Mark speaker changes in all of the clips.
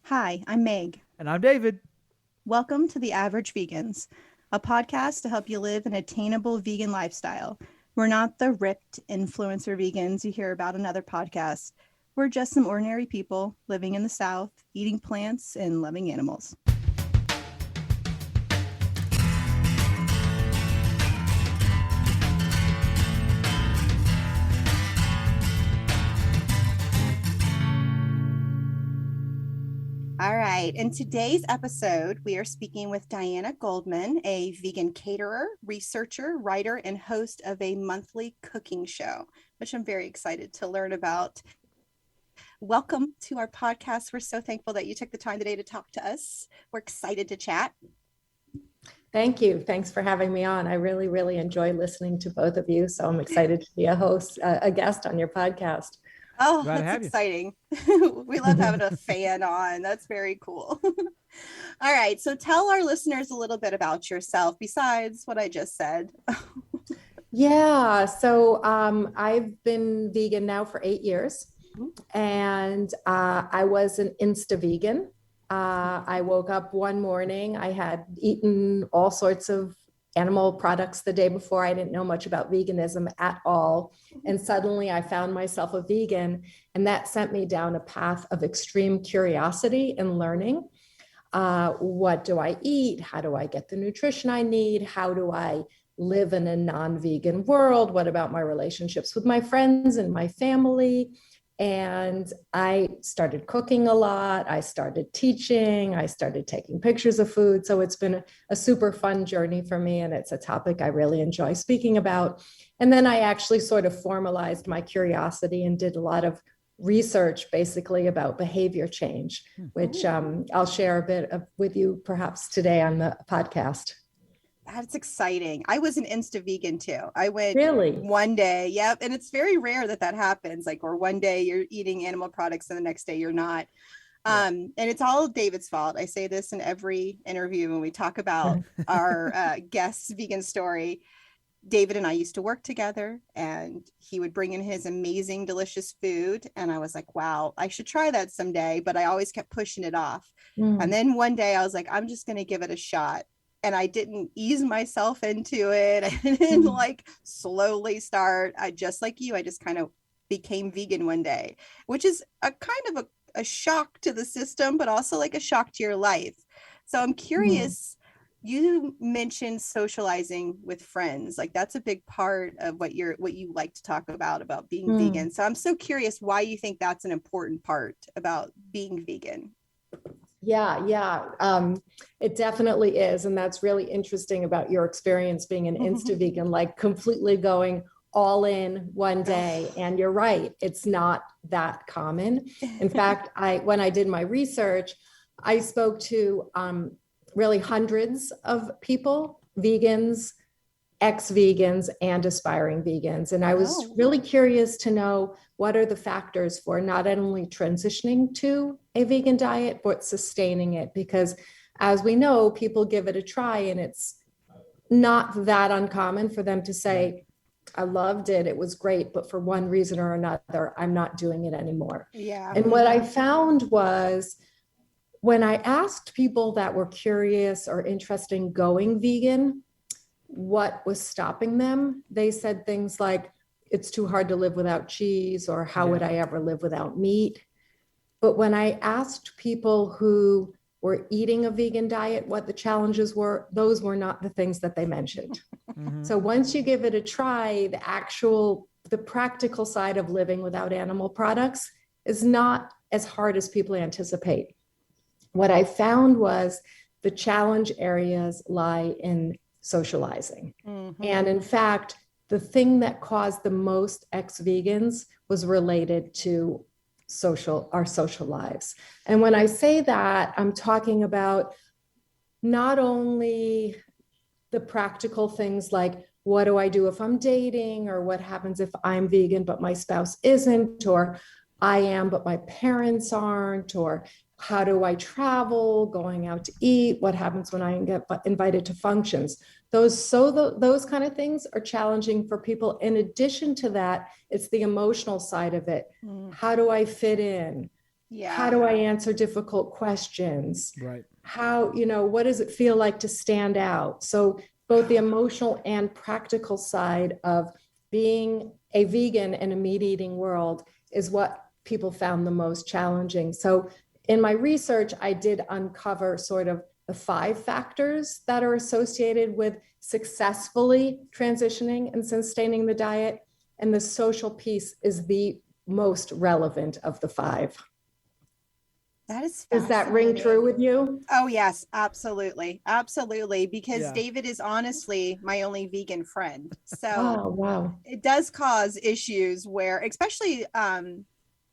Speaker 1: Hi, I'm Meg.
Speaker 2: And I'm David.
Speaker 1: Welcome to The Average Vegans, a podcast to help you live an attainable vegan lifestyle. We're not the ripped influencer vegans you hear about in other podcasts. We're just some ordinary people living in the South, eating plants and loving animals. All right. In today's episode, we are speaking with Diana Goldman, a vegan caterer, researcher, writer, and host of a monthly cooking show, which I'm very excited to learn about. Welcome to our podcast. We're so thankful that you took the time today to talk to us. We're excited to chat.
Speaker 3: Thank you. Thanks for having me on. I really enjoy listening to both of you. So I'm excited to be a guest on your podcast.
Speaker 1: Oh, that's exciting. We love having a fan on. That's very cool. All right. So tell our listeners a little bit about yourself besides what I just said.
Speaker 3: Yeah. So I've been vegan now for 8 years. And I was an insta-vegan. I woke up one morning, I had eaten all sorts of animal products the day before. I didn't know much about veganism at all. And suddenly I found myself a vegan, and that sent me down a path of extreme curiosity and learning. What do I eat? How do I get the nutrition I need? How do I live in a non-vegan world? What about my relationships with my friends and my family? And I started cooking a lot. I started teaching. I started taking pictures of food. So it's been a super fun journey for me. And it's a topic I really enjoy speaking about. And then I actually sort of formalized my curiosity and did a lot of research basically about behavior change, which I'll share a bit with you perhaps today on the podcast.
Speaker 1: That's exciting. I was an insta vegan too. I went
Speaker 3: really
Speaker 1: one day. Yep. And it's very rare that happens. Like, or one day you're eating animal products and the next day you're not. And it's all David's fault. I say this in every interview when we talk about our guest's vegan story. David and I used to work together, and he would bring in his amazing, delicious food. And I was like, wow, I should try that someday. But I always kept pushing it off. And then one day I was like, I'm just going to give it a shot. And I didn't ease myself into it. I didn't like slowly start. I just like you, I just kind of became vegan one day, which is a kind of a shock to the system, but also like a shock to your life. So I'm curious, you mentioned socializing with friends. Like, that's a big part of what you like to talk about being vegan. So I'm so curious why you think that's an important part about being vegan.
Speaker 3: Yeah. It definitely is. And that's really interesting about your experience being an insta-vegan, like completely going all in one day. And you're right, it's not that common. In fact, when I did my research, I spoke to really hundreds of people, vegans, ex-vegans, and aspiring vegans. And I was really curious to know what are the factors for not only transitioning to a vegan diet, but sustaining it. Because as we know, people give it a try, and it's not that uncommon for them to say, I loved it, it was great, but for one reason or another, I'm not doing it anymore.
Speaker 1: Yeah.
Speaker 3: And what I found was, when I asked people that were curious or interested in going vegan, what was stopping them, they said things like, it's too hard to live without cheese, or how would I ever live without meat? But when I asked people who were eating a vegan diet what the challenges were, those were not the things that they mentioned. So once you give it a try, the practical side of living without animal products is not as hard as people anticipate. What I found was the challenge areas lie in socializing. And in fact, the thing that caused the most ex-vegans was related to our social lives. And when I say that, I'm talking about not only the practical things like, what do I do if I'm dating, or what happens if I'm vegan but my spouse isn't, or I am but my parents aren't, or how do I travel, going out to eat, what happens when I get invited to functions. Those kind of things are challenging for people. In addition to that, it's the emotional side of it. How do I fit in? How
Speaker 1: Yeah.
Speaker 3: do I answer difficult questions?
Speaker 2: Right.
Speaker 3: How, what does it feel like to stand out? So both the emotional and practical side of being a vegan in a meat eating world is what people found the most challenging. So in my research, I did uncover sort of the 5 factors that are associated with successfully transitioning and sustaining the diet. And the social piece is the most relevant of the 5.
Speaker 1: That is
Speaker 3: Does that ring true with you?
Speaker 1: Oh, yes, absolutely. Absolutely. Because
Speaker 2: Yeah.
Speaker 1: David is honestly my only vegan friend. So
Speaker 3: Oh, wow.
Speaker 1: it does cause issues where, especially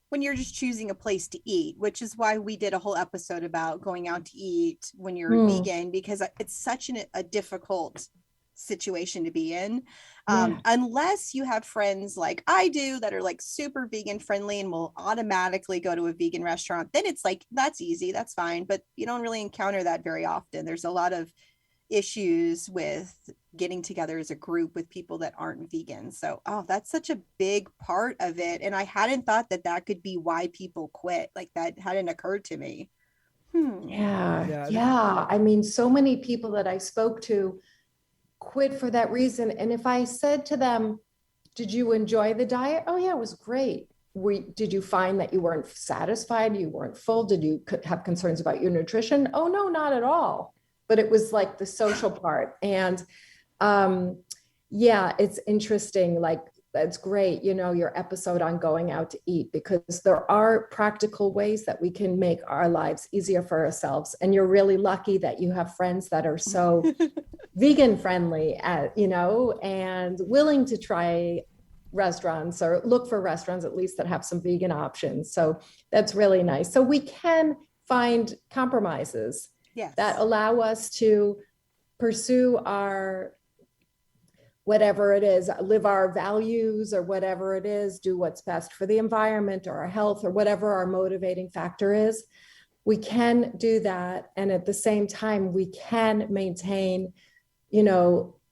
Speaker 1: when you're just choosing a place to eat, which is why we did a whole episode about going out to eat when you're vegan, because it's such a difficult situation to be in. Unless you have friends like I do that are like super vegan friendly and will automatically go to a vegan restaurant, then it's like, that's easy, that's fine. But you don't really encounter that very often. There's a lot of issues with getting together as a group with people that aren't vegan. So, that's such a big part of it. And I hadn't thought that that could be why people quit. Like that hadn't occurred to me.
Speaker 3: Yeah. I mean, so many people that I spoke to quit for that reason. And if I said to them, did you enjoy the diet? Oh, yeah, it was great. Did you find that you weren't satisfied? You weren't full? Did you have concerns about your nutrition? Oh, no, not at all. But it was like the social part. And it's interesting. Like, that's great, your episode on going out to eat, because there are practical ways that we can make our lives easier for ourselves. And you're really lucky that you have friends that are so vegan friendly, and willing to try restaurants or look for restaurants at least that have some vegan options. So that's really nice. So we can find compromises that allow us to pursue our whatever it is, live our values or whatever it is, do what's best for the environment or our health or whatever our motivating factor is. We can do that. And at the same time, we can maintain,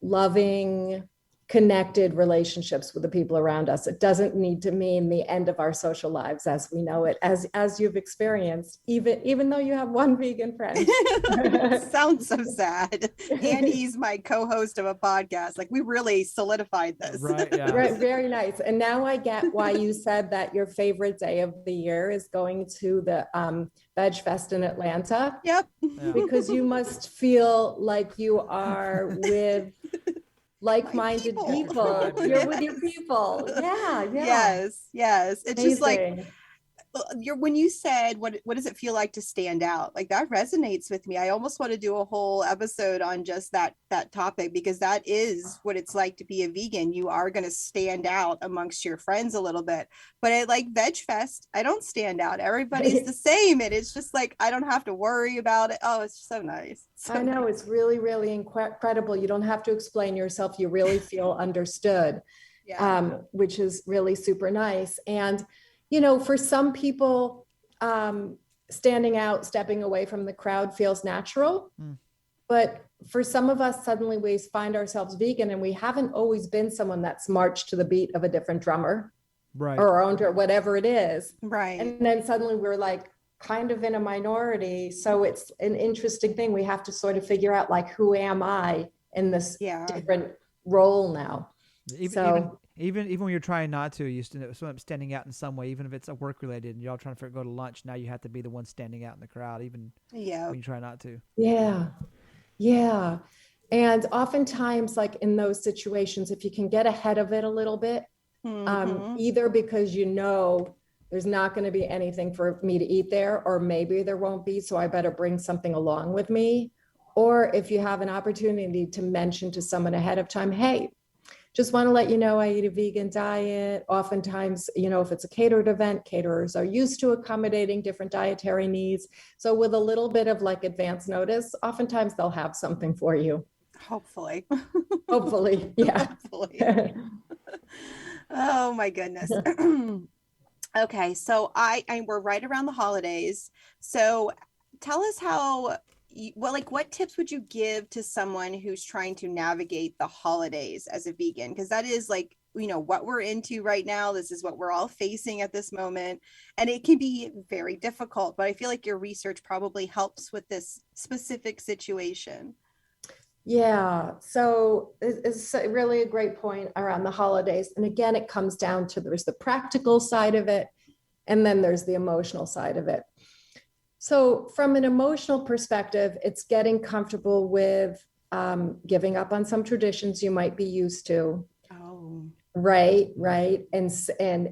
Speaker 3: loving, connected relationships with the people around us. It doesn't need to mean the end of our social lives as we know it, as you've experienced, even though you have one vegan friend.
Speaker 1: Sounds so sad. And he's my co-host of a podcast. Like, we really solidified this.
Speaker 2: Right, yeah.
Speaker 3: Right, very nice. And now I get why you said that your favorite day of the year is going to the Veg Fest in Atlanta.
Speaker 1: Yep.
Speaker 3: Because you must feel like you are with like-minded people. You're with your people. Yeah.
Speaker 1: Yes. It's
Speaker 3: amazing.
Speaker 1: just like, when you said what does it feel like to stand out, like that resonates with me. I almost want to do a whole episode on just that topic, because that is what it's like to be a vegan. You are going to stand out amongst your friends a little bit, but at like Veg Fest, I don't stand out. Everybody's the same, and it's just like I don't have to worry about it. Oh, it's so nice.
Speaker 3: I know, it's really, really incredible. You don't have to explain yourself. You really feel understood, which is really super nice. And for some people, standing out, stepping away from the crowd feels natural. But for some of us, suddenly we find ourselves vegan and we haven't always been someone that's marched to the beat of a different drummer,
Speaker 2: right,
Speaker 3: or our own, or whatever it is.
Speaker 1: Right.
Speaker 3: And then suddenly we're like kind of in a minority. So it's an interesting thing. We have to sort of figure out, like, who am I in this different role now?
Speaker 2: Even when you're trying not to, you standing out in some way, even if it's a work related, and you're all trying to go to lunch. Now you have to be the one standing out in the crowd, even when you try not to.
Speaker 3: Yeah. And oftentimes, like in those situations, if you can get ahead of it a little bit, either because there's not going to be anything for me to eat there, or maybe there won't be, so I better bring something along with me. Or if you have an opportunity to mention to someone ahead of time, hey, just want to let you know I eat a vegan diet. Oftentimes, if it's a catered event, caterers are used to accommodating different dietary needs. So with a little bit of like advance notice, oftentimes they'll have something for you.
Speaker 1: Hopefully.
Speaker 3: Yeah.
Speaker 1: Hopefully. Oh my goodness. Okay, so we're right around the holidays. So tell us what tips would you give to someone who's trying to navigate the holidays as a vegan? Because that is like what we're into right now. This is what we're all facing at this moment. And it can be very difficult, but I feel like your research probably helps with this specific situation.
Speaker 3: Yeah, so it's really a great point around the holidays. And again, it comes down to there's the practical side of it, and then there's the emotional side of it. So from an emotional perspective, it's getting comfortable with giving up on some traditions you might be used to.
Speaker 1: Oh.
Speaker 3: Right. And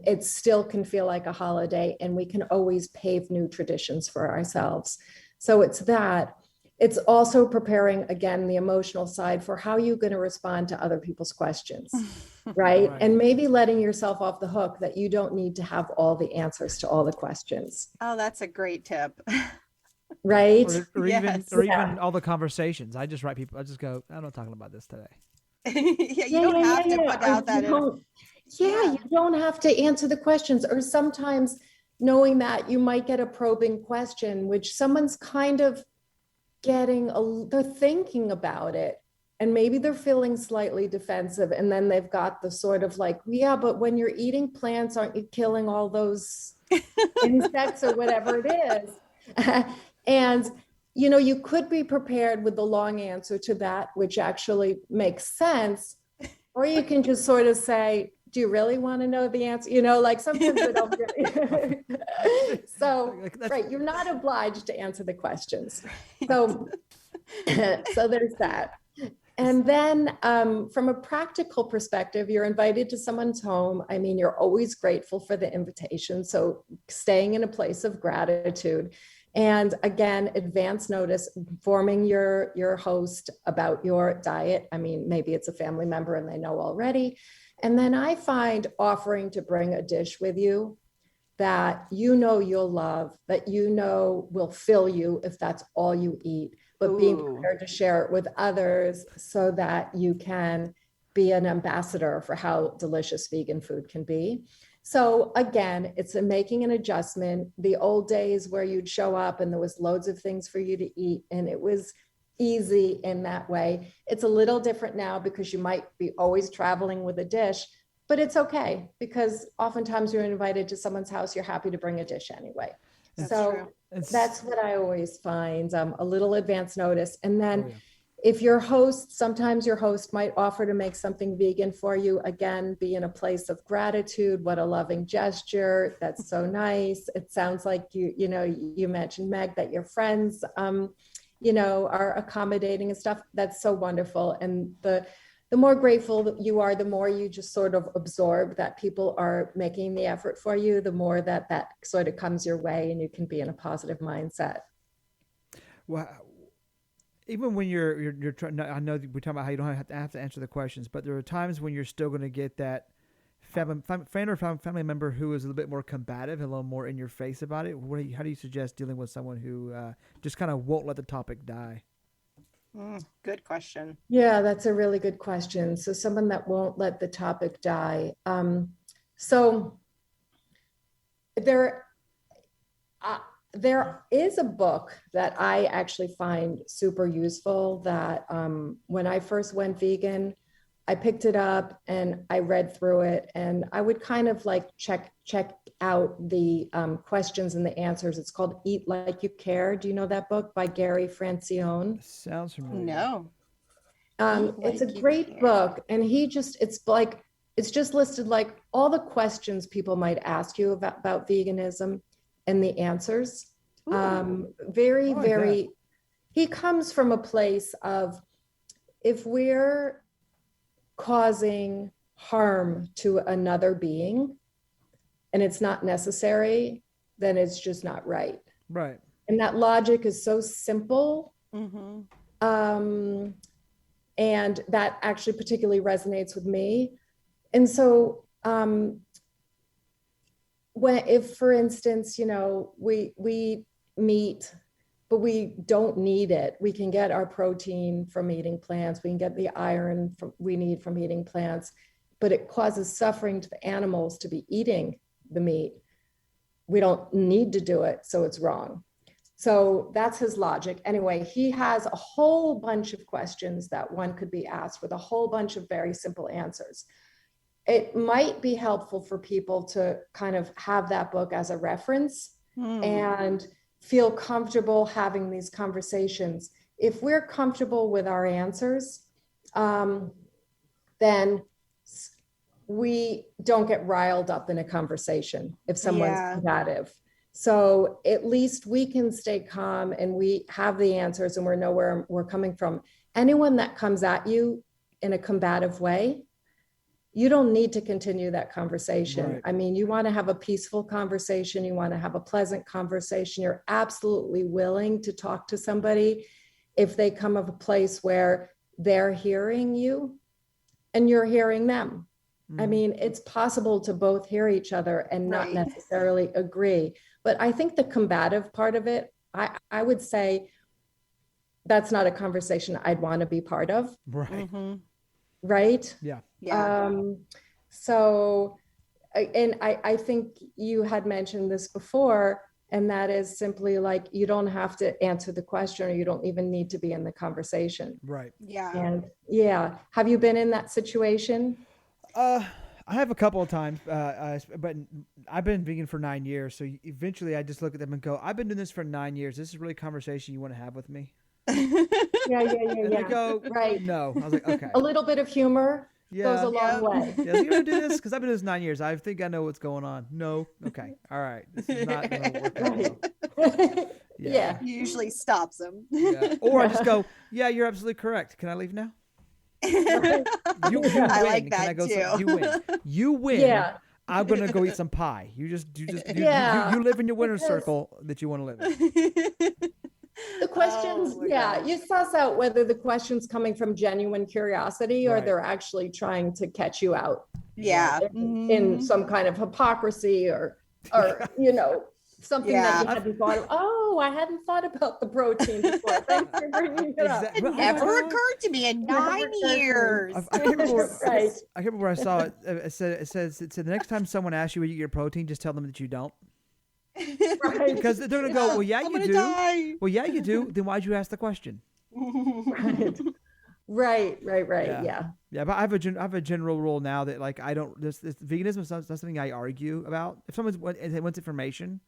Speaker 3: it still can feel like a holiday, and we can always pave new traditions for ourselves. So it's that. It's also preparing, again, the emotional side for how you're going to respond to other people's questions, right? And maybe letting yourself off the hook that you don't need to have all the answers to all the questions.
Speaker 1: Oh, that's a great tip.
Speaker 3: Right?
Speaker 2: Or even all the conversations. I just go, I'm not talking about this today.
Speaker 1: You don't have to put out that.
Speaker 3: You don't have to answer the questions. Or sometimes knowing that you might get a probing question, which someone's kind of they're thinking about it, and maybe they're feeling slightly defensive, and then they've got the sort of like, yeah, but when you're eating plants, aren't you killing all those insects or whatever it is? And you could be prepared with the long answer to that, which actually makes sense, or you can just sort of say, do you really want to know the answer? Like sometimes we don't really. So, right, you're not obliged to answer the questions. So there's that. And then from a practical perspective, you're invited to someone's home. I mean, you're always grateful for the invitation. So staying in a place of gratitude. And again, advance notice, informing your host about your diet. I mean, maybe it's a family member and they know already. And then I find offering to bring a dish with you that you'll love, that will fill you if that's all you eat, but being prepared to share it with others so that you can be an ambassador for how delicious vegan food can be. So again, it's making an adjustment. The old days where you'd show up and there was loads of things for you to eat, and it was easy in that way. It's a little different now because you might be always traveling with a dish, but it's okay because oftentimes you're invited to someone's house, you're happy to bring a dish anyway. That's what I always find, a little advance notice. And then if sometimes your host might offer to make something vegan for you, again, be in a place of gratitude. What a loving gesture. That's so nice. It sounds like you mentioned, Meg, that your friends, are accommodating and stuff. That's so wonderful. And the more grateful that you are, the more you just sort of absorb that people are making the effort for you, the more that sort of comes your way and you can be in a positive mindset.
Speaker 2: Well, even when you're trying, I know we're talking about how you don't have to answer the questions, but there are times when you're still going to get that friend or family member who is a little bit more combative, a little more in your face about it. How do you suggest dealing with someone who just kind of won't let the topic die?
Speaker 1: Good question.
Speaker 3: Yeah, that's a really good question. So someone that won't let the topic die. So there is a book that I actually find super useful that when I first went vegan, I picked it up and I read through it, and I would kind of like check out the questions and the answers. It's called Eat Like You Care. Do you know that book by Gary Francione?
Speaker 2: Sounds familiar.
Speaker 1: No.
Speaker 3: It's a great book, and it's just listed like all the questions people might ask you about veganism and the answers. He comes from a place of, if we're causing harm to another being and it's not necessary, then it's just not right.
Speaker 2: Right.
Speaker 3: And that logic is so simple.
Speaker 1: Mm-hmm.
Speaker 3: And that actually particularly resonates with me. And so if, for instance, we eat meat, but we don't need it. We can get our protein from eating plants. We can get the iron we need from eating plants, but it causes suffering to the animals to be eating the meat. We don't need to do it, so it's wrong. So that's his logic. Anyway, he has a whole bunch of questions that one could be asked with a whole bunch of very simple answers. it might be helpful for people to kind of have that book as a reference and feel comfortable having these conversations. If we're comfortable with our answers, then we don't get riled up in a conversation if someone's combative. So at least we can stay calm and we have the answers and we know where we're coming from. Anyone that comes at you in a combative way, you don't need to continue that conversation.
Speaker 2: Right.
Speaker 3: I mean, you want to have a peaceful conversation. You want to have a pleasant conversation. You're absolutely willing to talk to somebody if they come of a place where they're hearing you and you're hearing them. I mean, it's possible to both hear each other and not necessarily agree. But I think the combative part of it, I would say that's not a conversation I'd want to be part of.
Speaker 2: Right.
Speaker 3: Right?
Speaker 2: Yeah.
Speaker 3: So, and I think you had mentioned this before, and that is simply like, you don't have to answer the question, or you don't even need to be in the conversation.
Speaker 2: Right.
Speaker 1: Yeah.
Speaker 3: And have you been in that situation?
Speaker 2: I have a couple of times, but I've been vegan for 9 years. So eventually I just look at them and go, I've been doing this for 9 years. This is really a conversation you want to have with me?
Speaker 3: Yeah.
Speaker 2: And they go,
Speaker 3: right.
Speaker 2: No. I was like, okay.
Speaker 3: A little bit of humor goes a long way.
Speaker 2: Yeah, you want to do this? Because I've been doing this 9 years. I think I know what's going on. No. Okay. All right. This is not going to work out well.
Speaker 3: Yeah.
Speaker 1: Usually stops them.
Speaker 2: Yeah. Or I just go, yeah, you're absolutely correct. Can I leave now? You win.
Speaker 1: I like
Speaker 2: Can I
Speaker 1: that
Speaker 2: go
Speaker 1: too.
Speaker 2: You win. You win.
Speaker 3: Yeah.
Speaker 2: I'm gonna go eat some pie. You live in your winner's circle that you want to live in.
Speaker 3: The questions, you suss out whether the question's coming from genuine curiosity or they're actually trying to catch you out.
Speaker 1: Yeah.
Speaker 3: In some kind of hypocrisy or something that you hadn't thought of. Oh, I hadn't thought about the protein before. Thanks for bringing it up.
Speaker 1: It never occurred to me in 9 years.
Speaker 2: I can't remember where I saw it. It said the next time someone asks you where you get your protein, just tell them that you don't.
Speaker 3: Right.
Speaker 2: Because they're gonna go, well, yeah, you do.
Speaker 1: Die.
Speaker 2: Well, yeah, you do. Then why'd you ask the question?
Speaker 3: Right. Yeah.
Speaker 2: Yeah, but I have a general rule now that like I don't. This veganism is not something I argue about. If someone wants information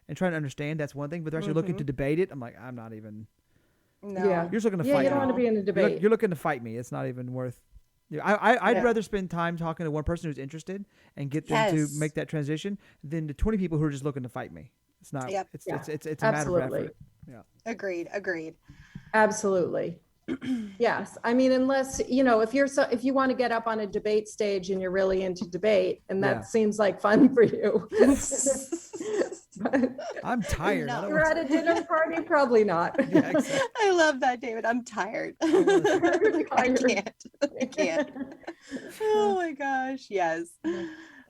Speaker 2: and trying to understand, that's one thing. But they're actually looking to debate it. I'm like, I'm not even.
Speaker 1: No.
Speaker 3: Yeah.
Speaker 2: You're just looking to fight
Speaker 3: you
Speaker 2: me.
Speaker 3: don't want to be in a debate.
Speaker 2: You're looking to fight me. It's not even worth. I'd rather spend time talking to one person who's interested and get them to make that transition than the 20 people who are just looking to fight me. It's not.
Speaker 1: Yep.
Speaker 2: It's a matter of effort. Yeah.
Speaker 1: Agreed.
Speaker 3: Absolutely. Yes. I mean, unless, if you want to get up on a debate stage and you're really into debate, and that seems like fun for you.
Speaker 2: I'm tired.
Speaker 1: No.
Speaker 3: You're at a dinner party? Probably not.
Speaker 2: Yeah, exactly.
Speaker 1: I love that, David. I'm tired. I can't. Oh my gosh. Yes.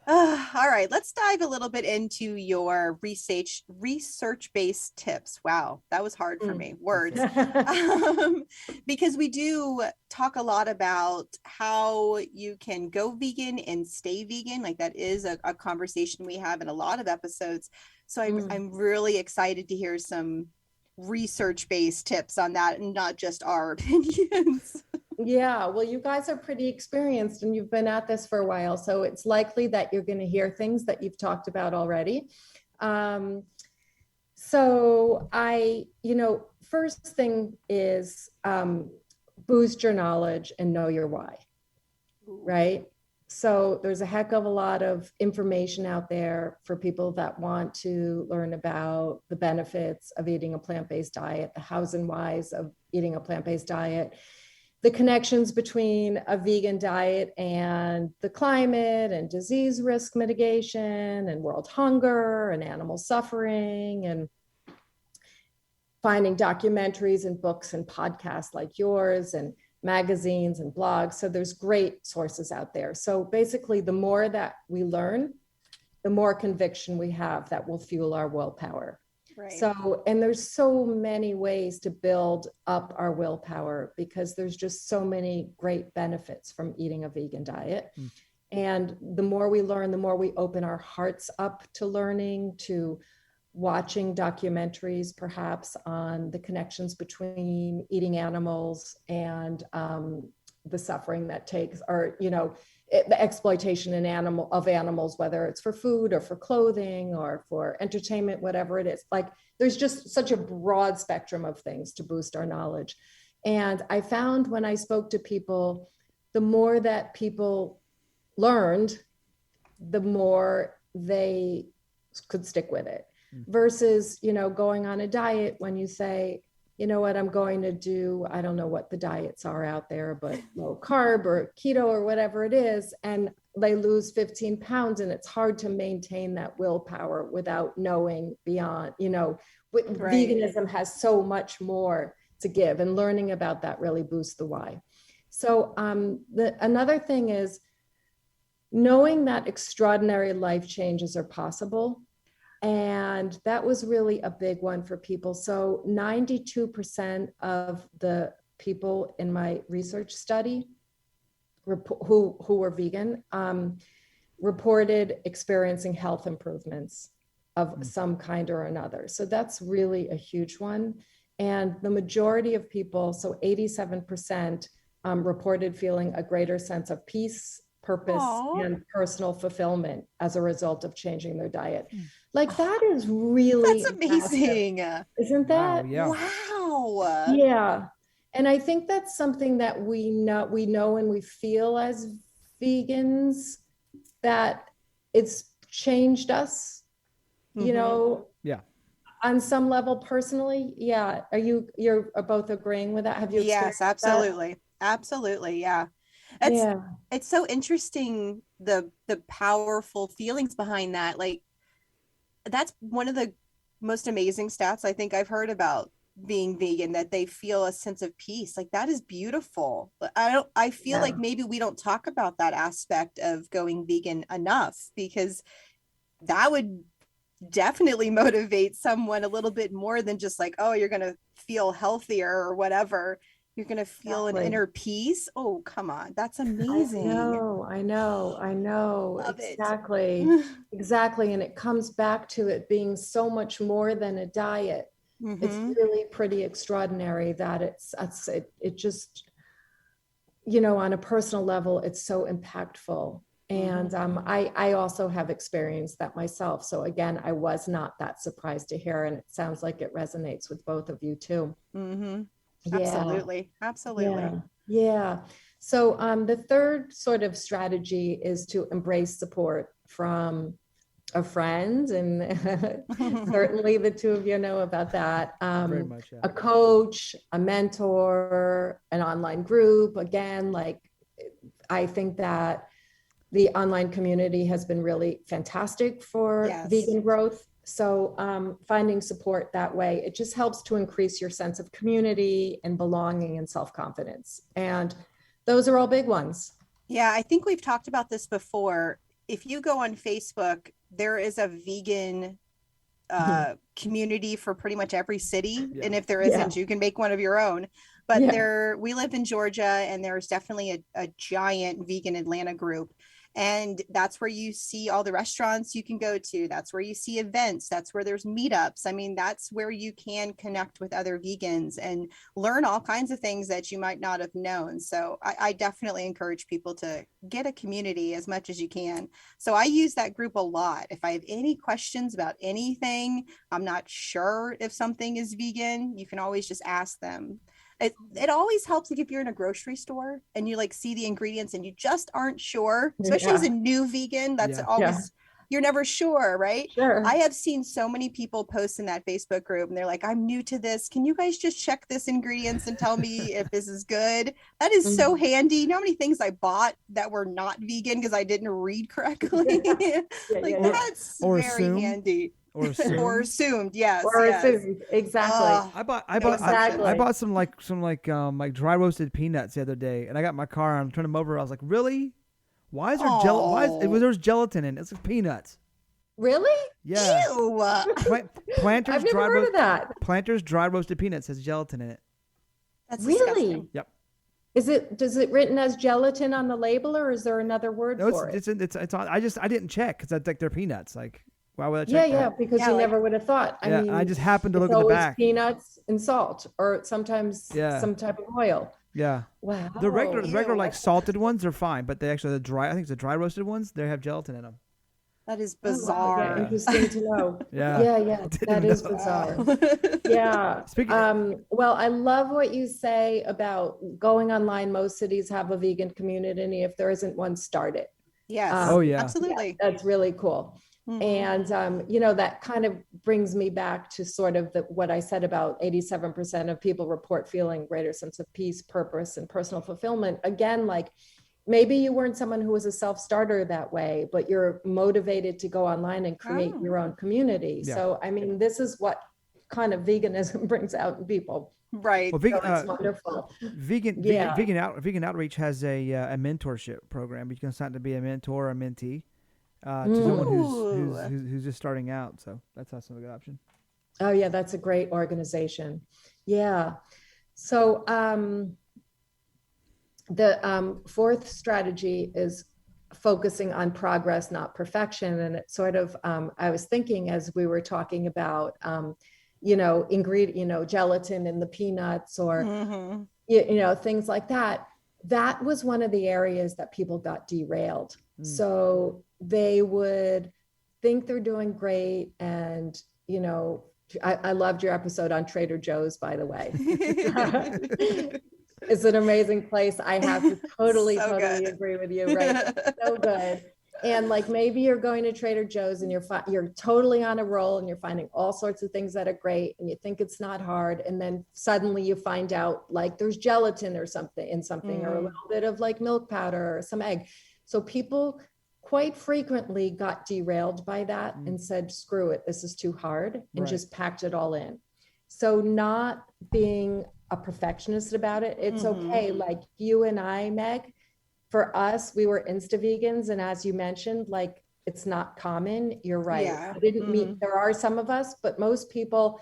Speaker 1: All right, let's dive a little bit into your research-based tips. Wow, that was hard for me, words. Because we do talk a lot about how you can go vegan and stay vegan. Like that is a conversation we have in a lot of episodes. So I'm really excited to hear some research-based tips on that and not just our opinions.
Speaker 3: Yeah, well, you guys are pretty experienced and you've been at this for a while. So it's likely that you're going to hear things that you've talked about already. So first thing is boost your knowledge and know your why, right? So there's a heck of a lot of information out there for people that want to learn about the benefits of eating a plant-based diet, the hows and whys of eating a plant-based diet, the connections between a vegan diet and the climate and disease risk mitigation and world hunger and animal suffering, and finding documentaries and books and podcasts like yours and magazines and blogs. So there's great sources out there. So basically, the more that we learn, the more conviction we have that will fuel our willpower.
Speaker 1: Right.
Speaker 3: So, and there's so many ways to build up our willpower because there's just so many great benefits from eating a vegan diet. And the more we learn, the more we open our hearts up to learning, to watching documentaries, perhaps on the connections between eating animals and the suffering that takes, or, the exploitation of animals, whether it's for food or for clothing or for entertainment, whatever it is. Like there's just such a broad spectrum of things to boost our knowledge. And I found when I spoke to people, the more that people learned, the more they could stick with it versus, going on a diet when you say, you know what, I'm going to do, I don't know what the diets are out there, but low carb or keto or whatever it is. And they lose 15 pounds and it's hard to maintain that willpower without knowing beyond, veganism has so much more to give, and learning about that really boosts the why. So another thing is knowing that extraordinary life changes are possible. And that was really a big one for people. So 92% of the people in my research study who were vegan reported experiencing health improvements of some kind or another. So that's really a huge one. And the majority of people, so 87%, reported feeling a greater sense of peace, purpose, and personal fulfillment as a result of changing their diet. Like that is really
Speaker 1: that's amazing.
Speaker 3: Massive. Isn't that?
Speaker 1: Wow.
Speaker 3: Yeah. And I think that's something that we know and we feel as vegans, that it's changed us, on some level personally. Yeah. You're both agreeing with that? Have you?
Speaker 1: Yes, absolutely. That? Absolutely. Yeah. It's so interesting, the powerful feelings behind that. Like that's one of the most amazing stats I think I've heard about being vegan, that they feel a sense of peace. Like that is beautiful. I feel like maybe we don't talk about that aspect of going vegan enough, because that would definitely motivate someone a little bit more than just like, oh, you're going to feel healthier or whatever. You're going to feel an inner peace. Oh, come on. That's amazing.
Speaker 3: I know.
Speaker 1: Love
Speaker 3: exactly.
Speaker 1: It.
Speaker 3: Exactly. And it comes back to it being so much more than a diet. It's really pretty extraordinary that it just, on a personal level, it's so impactful. And I also have experienced that myself. So again, I was not that surprised to hear, and it sounds like it resonates with both of you too.
Speaker 1: Absolutely.
Speaker 3: Yeah. So the third sort of strategy is to embrace support from a friend, and certainly the two of you know about that.
Speaker 2: Very much, yeah.
Speaker 3: A coach, a mentor, an online group. Again, like I think that the online community has been really fantastic for vegan growth. So finding support that way, it just helps to increase your sense of community and belonging and self-confidence. And those are all big ones.
Speaker 1: Yeah, I think we've talked about this before. If you go on Facebook, there is a vegan community for pretty much every city. Yeah. And if there isn't, you can make one of your own. But we live in Georgia, and there's definitely a giant vegan Atlanta group. And that's where you see all the restaurants you can go to. That's where you see events. That's where there's meetups. I mean, that's where you can connect with other vegans and learn all kinds of things that you might not have known. So I definitely encourage people to get a community as much as you can. So I use that group a lot. If I have any questions about anything, I'm not sure if something is vegan, you can always just ask them. It always helps, like if you're in a grocery store and you like see the ingredients and you just aren't sure, especially as a new vegan, that's always, you're never sure, right?
Speaker 3: Sure.
Speaker 1: I have seen so many people post in that Facebook group and they're like, I'm new to this. Can you guys just check this ingredients and tell me if this is good? That is so handy. You know how many things I bought that were not vegan because I didn't read correctly? That's very handy.
Speaker 2: Or
Speaker 1: assumed, yes.
Speaker 3: Assumed, exactly.
Speaker 2: I bought some dry roasted peanuts the other day, and I got my car and I turned them over. I was like, really? Why is there there's gelatin in it? It's like peanuts.
Speaker 3: Really?
Speaker 2: Yeah.
Speaker 1: Ew.
Speaker 2: Planters
Speaker 3: I've never heard of that.
Speaker 2: Planters dry roasted peanuts has gelatin in it.
Speaker 1: That's
Speaker 3: really
Speaker 1: disgusting.
Speaker 2: Yep.
Speaker 3: Does it written as gelatin on the label, or is there another word for it?
Speaker 2: It's on. I didn't check because I think they're peanuts. Like, why would I check that?
Speaker 3: Because you never would have thought. I mean,
Speaker 2: I just happened to look at the
Speaker 3: always
Speaker 2: back.
Speaker 3: Peanuts and salt, or sometimes some type of oil.
Speaker 2: Yeah.
Speaker 3: Wow.
Speaker 2: The regular like
Speaker 1: Ew.
Speaker 2: salted ones are fine, but they actually the dry. I think it's the dry roasted ones. They have gelatin in them.
Speaker 1: That is
Speaker 3: Oh, wow. Yeah,
Speaker 1: bizarre.
Speaker 3: interesting to know.
Speaker 2: Yeah.
Speaker 3: Yeah, yeah,
Speaker 2: Didn't
Speaker 3: that
Speaker 2: even
Speaker 3: is
Speaker 2: know.
Speaker 3: bizarre.
Speaker 1: Wow.
Speaker 3: Yeah.
Speaker 2: Speaking.
Speaker 3: Well, I love what you say about going online. Most cities have a vegan community. If there isn't one, start it.
Speaker 1: Yes,
Speaker 2: Oh
Speaker 3: Um,
Speaker 2: yeah.
Speaker 3: yeah,
Speaker 1: absolutely.
Speaker 3: that's really cool.
Speaker 1: Hmm.
Speaker 3: And that kind of brings me back to sort of what I said about 87% of people report feeling greater sense of peace, purpose, and personal fulfillment. Again, like maybe you weren't someone who was a self-starter that way, but you're motivated to go online and create
Speaker 1: Oh,
Speaker 3: your own community.
Speaker 2: Yeah.
Speaker 3: So, I mean, this is what kind of veganism brings out in people.
Speaker 1: right.
Speaker 2: Well,
Speaker 3: So it's wonderful. Yeah.
Speaker 2: vegan outreach has a mentorship program. You can sign up to be a mentor or a mentee to someone
Speaker 3: Mm.
Speaker 2: who's just starting out. So that's also a good option.
Speaker 3: Oh, yeah, that's a great organization. Yeah. So the fourth strategy is focusing on progress, not perfection. And it sort of, I was thinking as we were talking about, gelatin in the peanuts or,
Speaker 1: Hmm.
Speaker 3: things like that. That was one of the areas that people got derailed. So they would think they're doing great. And, I loved your episode on Trader Joe's, by the way. It's an amazing place. I have to totally
Speaker 1: So good.
Speaker 3: agree with you. Right. So good. And like maybe you're going to Trader Joe's and you're totally on a roll and you're finding all sorts of things that are great and you think it's not hard. And then suddenly you find out like there's gelatin or something in something or a little bit of like milk powder or some egg. So people quite frequently got derailed by that and said, screw it, this is too hard, and
Speaker 2: Right.
Speaker 3: just packed it all in. So not being a perfectionist about it, it's okay. Like you and I, Meg, for us, we were insta vegans. And as you mentioned, like it's not common. You're right.
Speaker 1: Yeah.
Speaker 3: I didn't meet, there are some of us, but most people,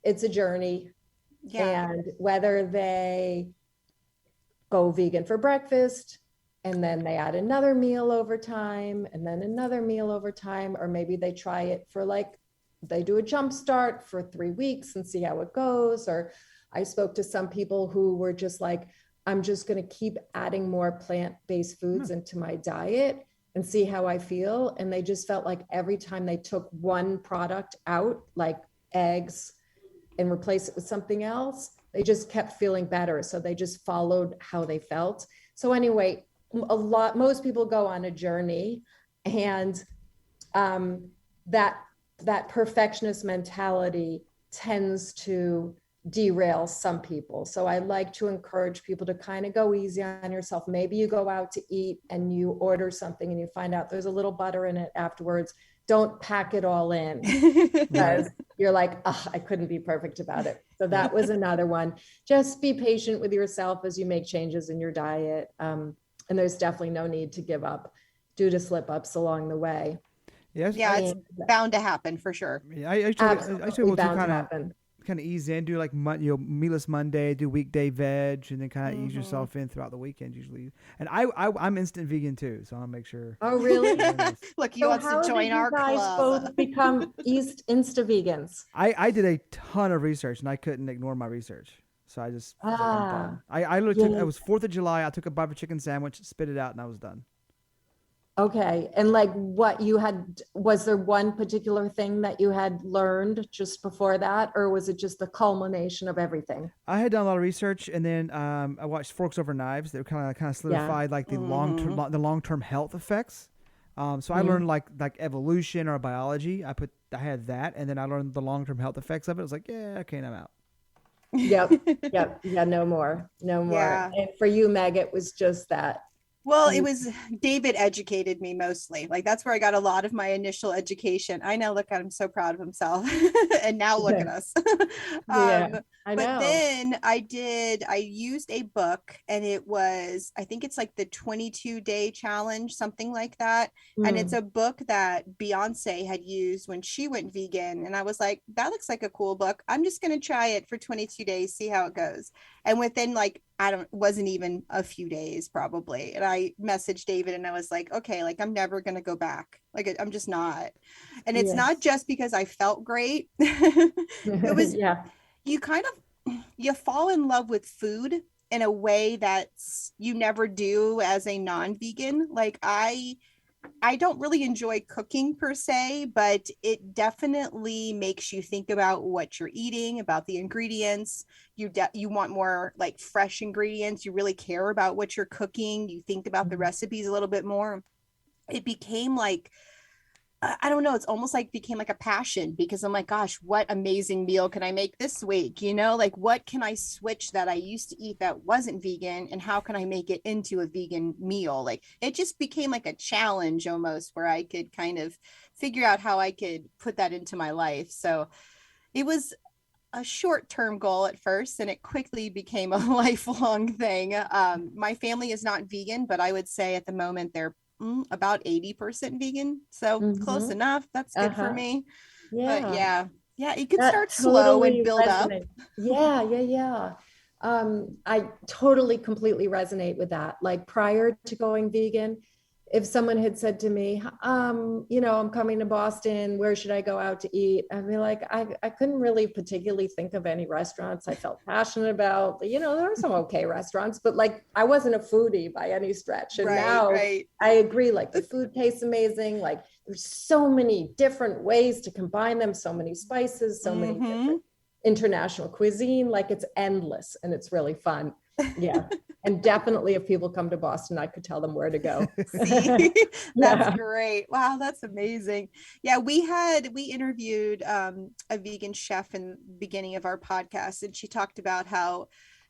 Speaker 3: it's a journey.
Speaker 1: Yeah.
Speaker 3: And whether they go vegan for breakfast and then they add another meal over time and then another meal over time, or maybe they try it for like, they do a jump start for 3 weeks and see how it goes. Or I spoke to some people who were just like, I'm just going to keep adding more plant-based foods into my diet and see how I feel. And they just felt like every time they took one product out, like eggs, and replace it with something else, they just kept feeling better. So they just followed how they felt. So anyway, most people go on a journey, and that perfectionist mentality tends to derail some people. So I like to encourage people to kind of go easy on yourself. Maybe you go out to eat and you order something and you find out there's a little butter in it afterwards. Don't pack it all in because you're like, oh, I couldn't be perfect about it. So that was another one. Just be patient with yourself as you make changes in your diet. And there's definitely no need to give up due to slip ups along the way.
Speaker 2: Yes.
Speaker 1: Yeah, it's bound to happen for sure.
Speaker 2: Yeah, I used to
Speaker 3: Absolutely bound to happen.
Speaker 2: kind of ease in, do like meatless Monday, do weekday veg, and then kind of ease yourself in throughout the weekend usually. And I'm instant vegan too, so I'll make sure.
Speaker 3: Oh, really?
Speaker 1: Look, he
Speaker 3: So
Speaker 1: wants to
Speaker 3: how
Speaker 1: join
Speaker 3: did you
Speaker 1: our
Speaker 3: guys
Speaker 1: club.
Speaker 3: both become Insta vegans?
Speaker 2: I did a ton of research and I couldn't ignore my research, so I just was like, I'm done. I literally took, it was 4th of July. I took a butter chicken sandwich, spit it out, and I was done.
Speaker 3: Okay. And like what you had, was there one particular thing that you had learned just before that, or was it just the culmination of everything?
Speaker 2: I had done a lot of research, and then I watched Forks Over Knives. They kind of solidified like the long term health effects. So I learned like evolution or biology. I had that, and then I learned the long term health effects of it. I was like, yeah, okay, I'm out.
Speaker 3: Yep. Yeah, no more.
Speaker 1: Yeah.
Speaker 3: And for you, Meg, it was just that.
Speaker 1: Well, it was David educated me mostly. Like that's where I got a lot of my initial education. I know, look at him, so proud of himself. And now look at us.
Speaker 3: Yeah, I know.
Speaker 1: But then I used a book, and it was, I think it's like the 22-day challenge, something like that. And it's a book that Beyonce had used when she went vegan. And I was like, that looks like a cool book. I'm just going to try it for 22 days, see how it goes. And within like, wasn't even a few days probably. And I messaged David and I was like, okay, like I'm never going to go back. Like I'm just not. And it's not just because I felt great. It was, you fall in love with food in a way that's you never do as a non-vegan. Like I don't really enjoy cooking per se, but it definitely makes you think about what you're eating, about the ingredients. You want more like fresh ingredients. You really care about what you're cooking. You think about the recipes a little bit more. It became like I don't know, it's almost like became like a passion because I'm like, gosh, what amazing meal can I make this week? You know, like what can I switch that I used to eat that wasn't vegan and how can I make it into a vegan meal? Like it just became like a challenge almost where I could kind of figure out how I could put that into my life. So it was a short-term goal at first and it quickly became a lifelong thing. My family is not vegan, but I would say at the moment they're about 80% vegan, so close enough. That's good for me. But
Speaker 3: Yeah.
Speaker 1: yeah, you can
Speaker 3: That
Speaker 1: start slow and
Speaker 3: totally
Speaker 1: build up.
Speaker 3: resonates. Yeah. I totally completely resonate with that. Like prior to going vegan, if someone had said to me, I'm coming to Boston, where should I go out to eat? I'd be like, I couldn't really particularly think of any restaurants I felt passionate about. There are some okay restaurants, but like I wasn't a foodie by any stretch. And now
Speaker 1: Right.
Speaker 3: I agree, like the food tastes amazing. Like there's so many different ways to combine them, so many spices, so many different international cuisine. Like it's endless and it's really fun. Yeah. And definitely if people come to Boston, I could tell them where to go.
Speaker 1: See, that's
Speaker 3: Yeah.
Speaker 1: great. Wow, that's amazing. Yeah, we interviewed a vegan chef in the beginning of our podcast, and she talked about how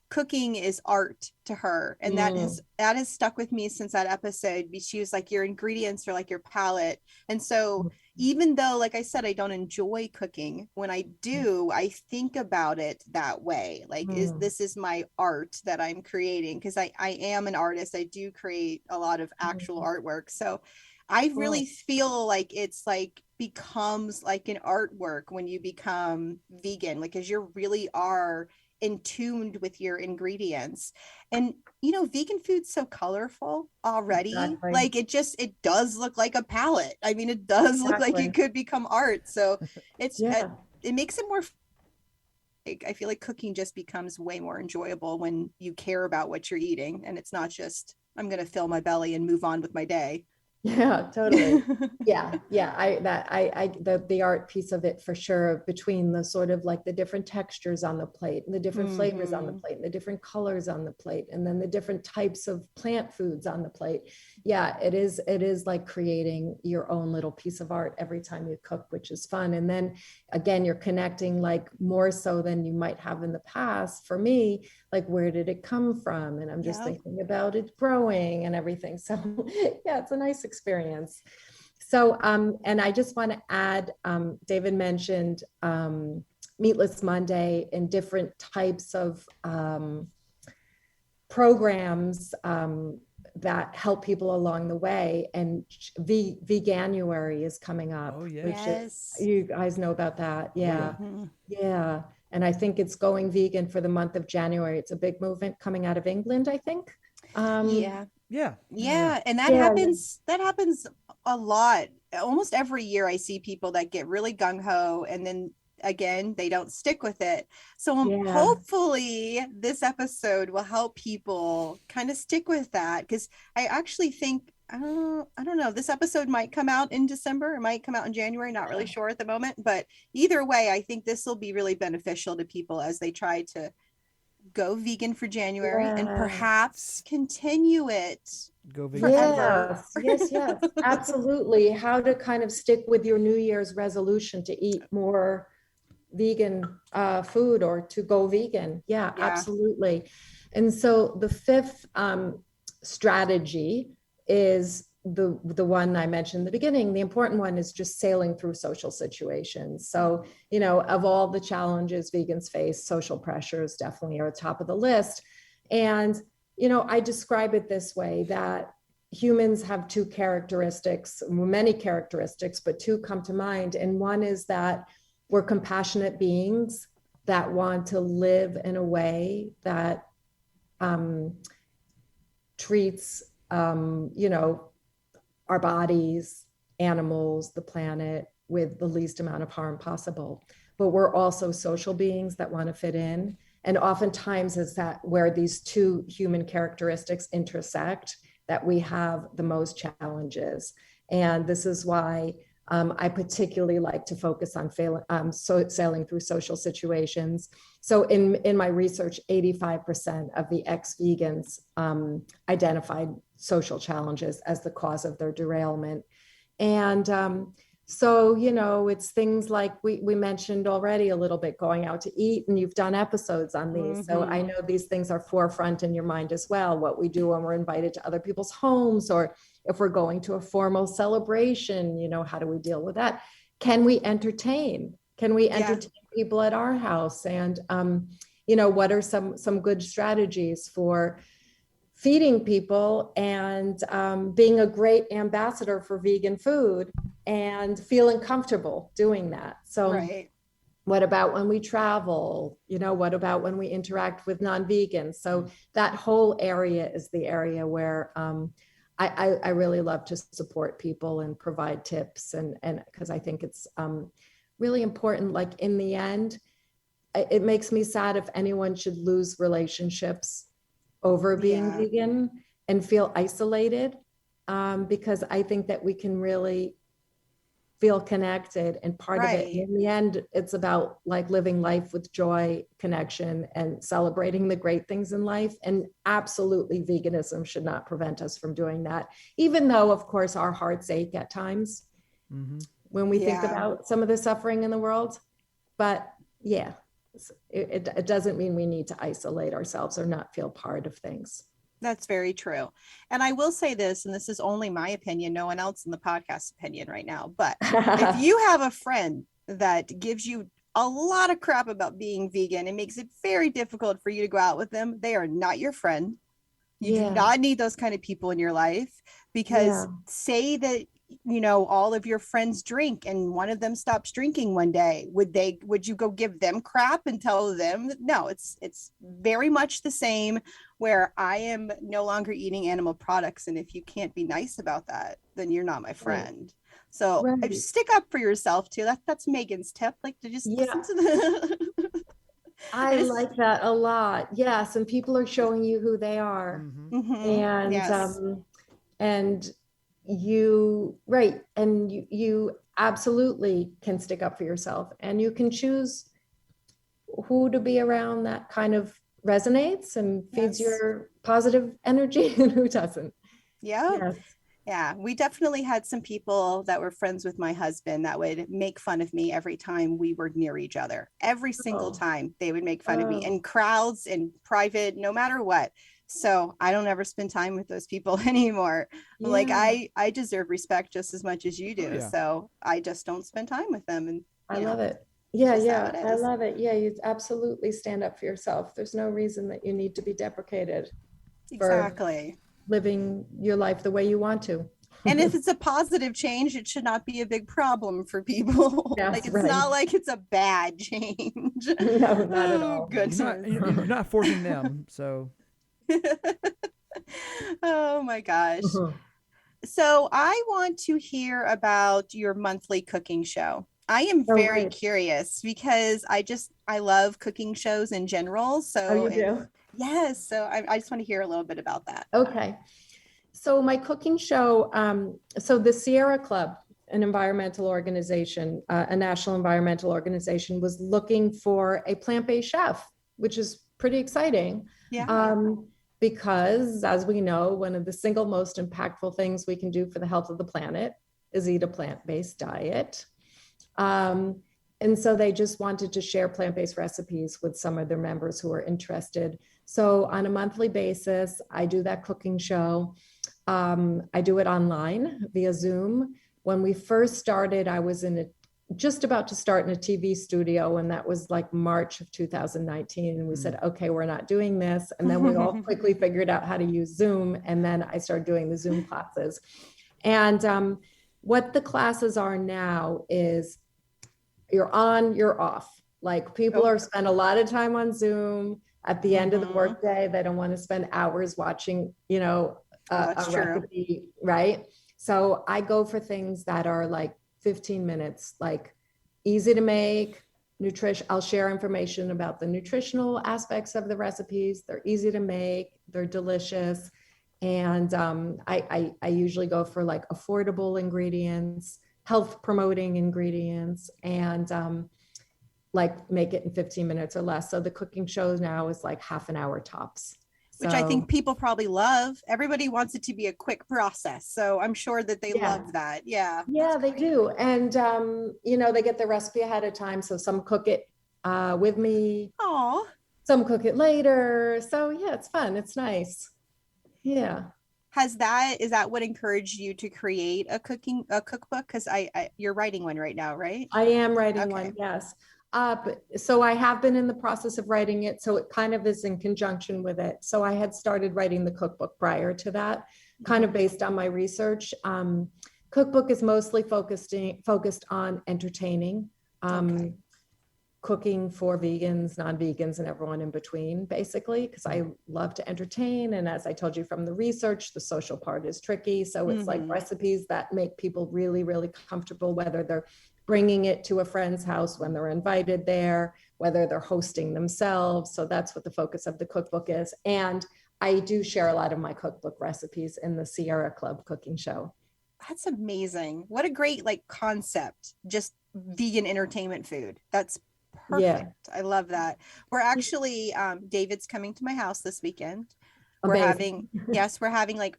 Speaker 1: cooking is art to her, and that has stuck with me since that episode. She was like, your ingredients are like your palate. And so even though, like I said, I don't enjoy cooking, when I do, I think about it that way. Like, this is my art that I'm creating? Because I am an artist. I do create a lot of actual artwork. So I really feel like it's like becomes like an artwork when you become vegan, like, because you really are in tuned with your ingredients. And vegan food's so colorful already.
Speaker 3: Exactly.
Speaker 1: Like it does look like a palette. I mean, it does look like it could become art. So it makes it more like, I feel like cooking just becomes way more enjoyable when you care about what you're eating and it's not just I'm going to fill my belly and move on with my day.
Speaker 3: Yeah, totally. Yeah. The art piece of it for sure, between the sort of like the different textures on the plate and the different flavors on the plate and the different colors on the plate and then the different types of plant foods on the plate. Yeah, it is like creating your own little piece of art every time you cook, which is fun. And then again, you're connecting like more so than you might have in the past. For me, like where did it come from? And I'm just thinking about it growing and everything. So yeah, it's a nice experience. So, and I just want to add, David mentioned Meatless Monday and different types of programs that help people along the way. And Veganuary is coming up.
Speaker 2: Oh, yeah.
Speaker 3: Which is, you guys know about that. Yeah. Yeah. And I think it's going vegan for the month of January. It's a big movement coming out of England, I think.
Speaker 1: Yeah. And that happens a lot. Almost every year I see people that get really gung-ho and then again they don't stick with it. So hopefully this episode will help people kind of stick with that, because I actually think I don't know, this episode might come out in December, it might come out in January, not really sure at the moment, but either way I think this will be really beneficial to people as they try to go vegan for January and perhaps continue it
Speaker 2: go vegan
Speaker 1: forever.
Speaker 3: Yes, absolutely. How to kind of stick with your New Year's resolution to eat more vegan food or to go vegan. Yeah, absolutely. And so the fifth strategy is the one I mentioned in the beginning. The important one is just sailing through social situations. So, of all the challenges vegans face, social pressures definitely are top of the list. And, I describe it this way, that humans have two characteristics, many characteristics, but two come to mind. And one is that we're compassionate beings that want to live in a way that treats, our bodies, animals, the planet with the least amount of harm possible. But we're also social beings that want to fit in. And oftentimes is that where these two human characteristics intersect that we have the most challenges. And this is why I particularly like to focus on sailing through social situations. So in my research, 85% of the ex-vegans identified social challenges as the cause of their derailment. And so, it's things like we mentioned already a little bit, going out to eat, and you've done episodes on these. Mm-hmm. So I know these things are forefront in your mind as well, what we do when we're invited to other people's homes, or if we're going to a formal celebration, how do we deal with that? Can we entertain? Can we entertain people at our house? And, what are some good strategies for feeding people and being a great ambassador for vegan food and feeling comfortable doing that? So what about when we travel? What about when we interact with non-vegans? So that whole area is the area where I really love to support people and provide tips, and because I think it's really important. Like in the end, it makes me sad if anyone should lose relationships over being vegan and feel isolated, because I think that we can really feel connected and part of it. In the end, it's about like living life with joy, connection, and celebrating the great things in life. And absolutely, veganism should not prevent us from doing that, even though, of course, our hearts ache at times when we think about some of the suffering in the world. But it doesn't mean we need to isolate ourselves or not feel part of things.
Speaker 1: That's very true. And I will say this, and this is only my opinion, no one else in the podcast opinion right now, but if you have a friend that gives you a lot of crap about being vegan and makes it very difficult for you to go out with them, they are not your friend. You do not need those kind of people in your life, because say that, all of your friends drink and one of them stops drinking one day, would you go give them crap and tell them? No, it's very much the same, where I am no longer eating animal products. And if you can't be nice about that, then you're not my friend. So just stick up for yourself too. That's Megan's tip. Like to just listen to the
Speaker 3: I like that a lot. Yes. And people are showing you who they are. And you absolutely can stick up for yourself, and you can choose who to be around that kind of resonates and feeds your positive energy and who doesn't. We definitely had some people that were friends with my husband that would make fun of me every time we were near each other. Every single time they would make fun of me in crowds, in private, no matter what. So I don't ever spend time with those people anymore. Like I deserve respect just as much as you do. So I just don't spend time with them. And I love it. I love it. You absolutely stand up for yourself. There's no reason that you need to be deprecated for living your life the way you want to.
Speaker 1: And if it's a positive change, it should not be a big problem for people. It's not like it's a bad change.
Speaker 3: No, not at all.
Speaker 2: You're not forcing them. So.
Speaker 1: Oh my gosh. So I want to hear about your monthly cooking show. I am very curious, because I love cooking shows in general. So
Speaker 3: you do?
Speaker 1: Yes. So I just want to hear a little bit about that.
Speaker 3: Okay. So my cooking show, so the Sierra Club, an environmental organization, a national environmental organization, was looking for a plant-based chef, which is pretty exciting. Because, as we know, one of the single most impactful things we can do for the health of the planet is eat a plant-based diet. And so they just wanted to share plant-based recipes with some of their members who are interested. So on a monthly basis, I do that cooking show. I do it online via Zoom. When we first started, I was just about to start in a TV studio, and that was like March of 2019. And we said, okay, we're not doing this. And then we all quickly figured out how to use Zoom. And then I started doing the Zoom classes. And what the classes are now is you're on, you're off. Like people are spend a lot of time on Zoom at the end of the workday. They don't want to spend hours watching, a recipe, right? So I go for things that are like 15 minutes, like easy to make, nutrition. I'll share information about the nutritional aspects of the recipes. They're easy to make. They're delicious. And I usually go for like affordable ingredients, health promoting ingredients, and like make it in 15 minutes or less. So the cooking show now is like half an hour tops.
Speaker 1: Which I think people probably love. Everybody wants it to be a quick process. So I'm sure that they love that. Yeah.
Speaker 3: Yeah, they do. And, they get the recipe ahead of time. So some cook it with me.
Speaker 1: Oh,
Speaker 3: some cook it later. So yeah, it's fun. It's nice. Yeah.
Speaker 1: Is that what encouraged you to create a cookbook? Because you're writing one right now, right?
Speaker 3: I am writing one, yes. So I have been in the process of writing it. So it kind of is in conjunction with it. So I had started writing the cookbook prior to that, kind of based on my research. Cookbook is mostly focused on entertaining, cooking for vegans, non-vegans, and everyone in between, basically, because I love to entertain. And as I told you from the research, the social part is tricky. So it's like recipes that make people really, really comfortable, whether they're bringing it to a friend's house when they're invited there, whether they're hosting themselves. So that's what the focus of the cookbook is. And I do share a lot of my cookbook recipes in the Sierra Club cooking show.
Speaker 1: That's amazing. What a great concept. Just vegan entertainment food. That's perfect. Yeah. I love that. We're actually, David's coming to my house this weekend. We're having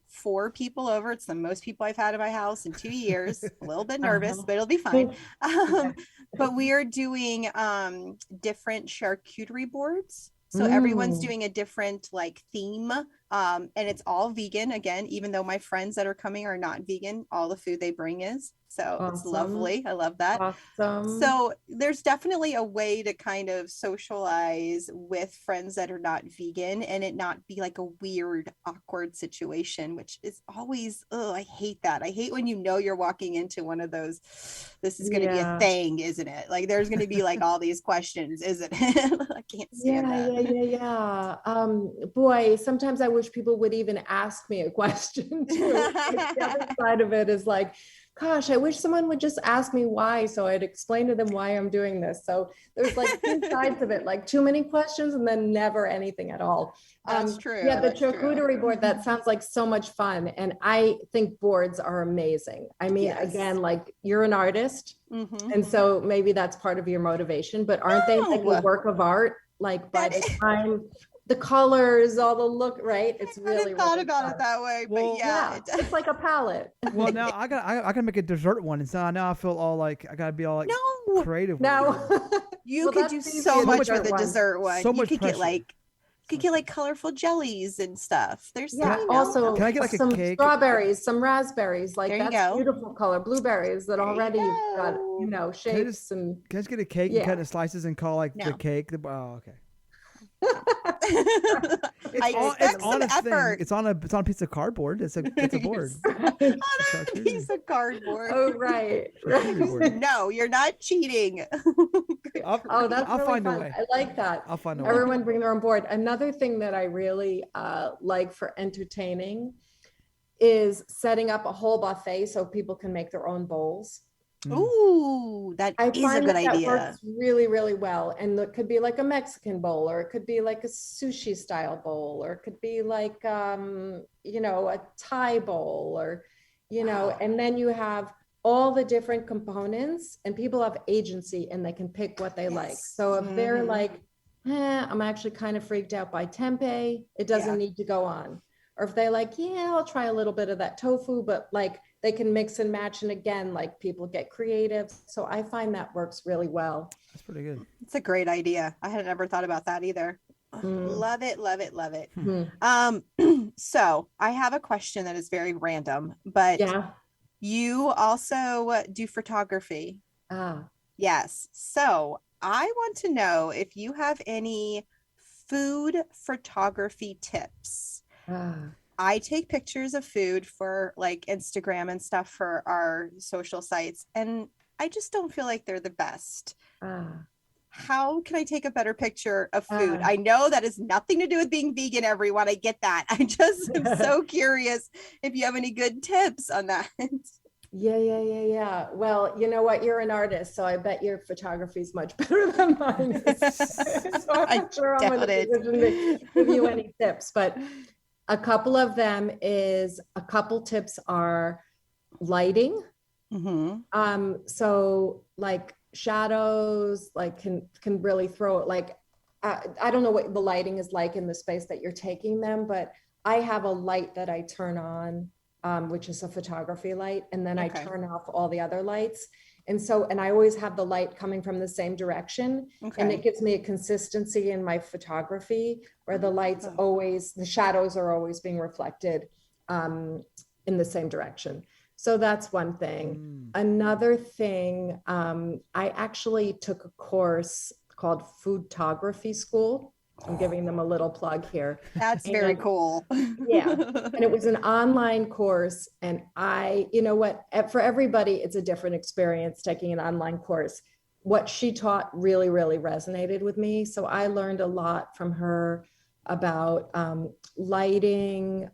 Speaker 1: 4 people over. It's the most people I've had in my house in 2 years. A little bit nervous, but it'll be fine. But we are doing different charcuterie boards. So everyone's doing a different theme. And it's all vegan again, even though my friends that are coming are not vegan, all the food they bring is. So It's lovely. I love that. Awesome. So there's definitely a way to kind of socialize with friends that are not vegan and it not be like a weird, awkward situation, which is always, I hate that. I hate when you're walking into one of those, this is going to be a thing, isn't it? Like there's going to be all these questions, isn't it? I can't stand that.
Speaker 3: Boy, sometimes I wish people would even ask me a question too. The other side of it is gosh, I wish someone would just ask me why, so I'd explain to them why I'm doing this. So there's two sides of it, too many questions and then never anything at all.
Speaker 1: That's true.
Speaker 3: Yeah, the charcuterie board, that sounds like so much fun. And I think boards are amazing. I mean, again, you're an artist. And so maybe that's part of your motivation, but aren't they a work of art? By the time the colors, all the look, right? It's really
Speaker 1: thought about it that way, but
Speaker 3: it's like a palette.
Speaker 2: Well, now I gotta make a dessert one, and so now I feel all I gotta be all creative.
Speaker 3: No,
Speaker 1: you could do so much with a dessert one.
Speaker 2: So much
Speaker 1: you could
Speaker 2: pressure.
Speaker 1: get colorful jellies and stuff. There's
Speaker 3: also
Speaker 2: can I get
Speaker 3: some
Speaker 2: a cake?
Speaker 3: Strawberries, some raspberries,
Speaker 1: that's
Speaker 3: beautiful color. Blueberries that already you've got shapes.
Speaker 2: Can I just get a cake and cut it in slices and call the cake? Oh, okay.
Speaker 1: It's on a
Speaker 2: thing. It's on a piece of cardboard. It's a board.
Speaker 1: On a piece of cardboard.
Speaker 3: Oh right.
Speaker 1: No, you're not cheating.
Speaker 3: That's really
Speaker 2: find
Speaker 3: fun.
Speaker 2: a way.
Speaker 3: I like that.
Speaker 2: I'll find a way.
Speaker 3: Everyone bring their own board. Another thing that I really like for entertaining is setting up a whole buffet so people can make their own bowls.
Speaker 1: Ooh, that is a good idea.
Speaker 3: That works really, really well. And it could be a Mexican bowl, or it could be a sushi style bowl, or it could be a Thai bowl, or, and then you have all the different components and people have agency and they can pick what they like. So if they're I'm actually kind of freaked out by tempeh, it doesn't need to go on. Or if they I'll try a little bit of that tofu, but they can mix and match. And again, people get creative. So I find that works really well.
Speaker 2: That's pretty good.
Speaker 1: It's a great idea. I had never thought about that either. Love it, love it, love it. So I have a question that is very random, but you also do photography. Yes. So I want to know if you have any food photography tips. I take pictures of food for Instagram and stuff for our social sites, and I just don't feel like they're the best. How can I take a better picture of food? I know that has nothing to do with being vegan, everyone. I get that. I just am so curious if you have any good tips on that.
Speaker 3: Yeah. Well, you know what? You're an artist, so I bet your photography is much better than mine is. So I'm
Speaker 1: I
Speaker 3: not sure I'm in a
Speaker 1: doubt it.
Speaker 3: position to give you any tips, but a couple of them is a couple tips are lighting.
Speaker 1: Mm-hmm.
Speaker 3: So like shadows, like can really throw it. Like I don't know what the lighting is like in the space that you're taking them, but I have a light that I turn on, which is a photography light, and then I
Speaker 1: Okay.
Speaker 3: turn off all the other lights. And I always have the light coming from the same direction, and
Speaker 1: Okay.
Speaker 3: it gives me a consistency in my photography where the shadows are always being reflected in the same direction. So that's one thing. Another thing, I actually took a course called Foodtography School. I'm giving them a little plug here.
Speaker 1: That's very
Speaker 3: And
Speaker 1: cool.
Speaker 3: yeah, and it was an online course. And you know what, for everybody, it's a different experience taking an online course. What she taught really, really resonated with me. So I learned a lot from her about lighting,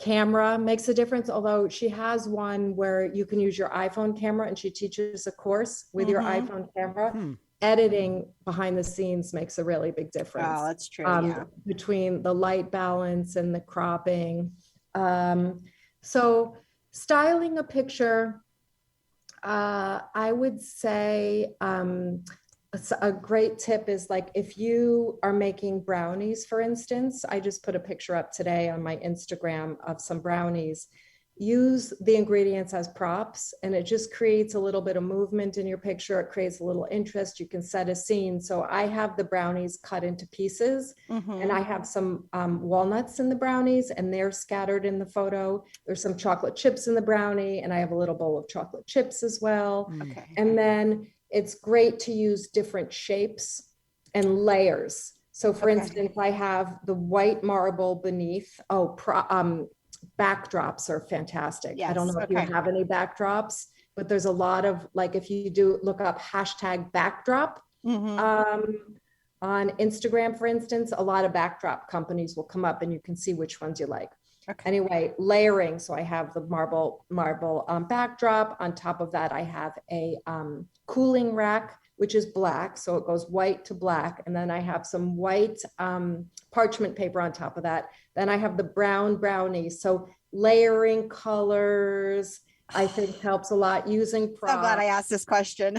Speaker 3: camera makes a difference, although she has one where you can use your iPhone camera and she teaches a course with your iPhone camera. Editing behind the scenes makes a really big difference.
Speaker 1: Oh, that's true. Yeah.
Speaker 3: Between the light balance and the cropping. So styling a picture, I would say a great tip is like if you are making brownies, for instance, I just put a picture up today on my Instagram of some brownies. Use the ingredients as props, and it just creates a little bit of movement in your picture. It creates a little interest. You can set a scene. So I have the brownies cut into pieces, and I have some walnuts in the brownies, and they're scattered in the photo. There's some chocolate chips in the brownie, and I have a little bowl of chocolate chips as well.
Speaker 1: Okay.
Speaker 3: And then it's great to use different shapes and layers. So for instance, I have the white marble beneath. Backdrops are fantastic.
Speaker 1: Yes.
Speaker 3: I don't know if you have any backdrops, but there's a lot of, like, if you do look up hashtag backdrop on Instagram, for instance, a lot of backdrop companies will come up and you can see which ones you like. Anyway, layering. So I have the marble backdrop. On top of that, I have a cooling rack, which is black. So it goes white to black. And then I have some white parchment paper on top of that. Then I have the brown brownies. So layering colors, I think helps a lot. Using props.
Speaker 1: I'm glad I asked this question.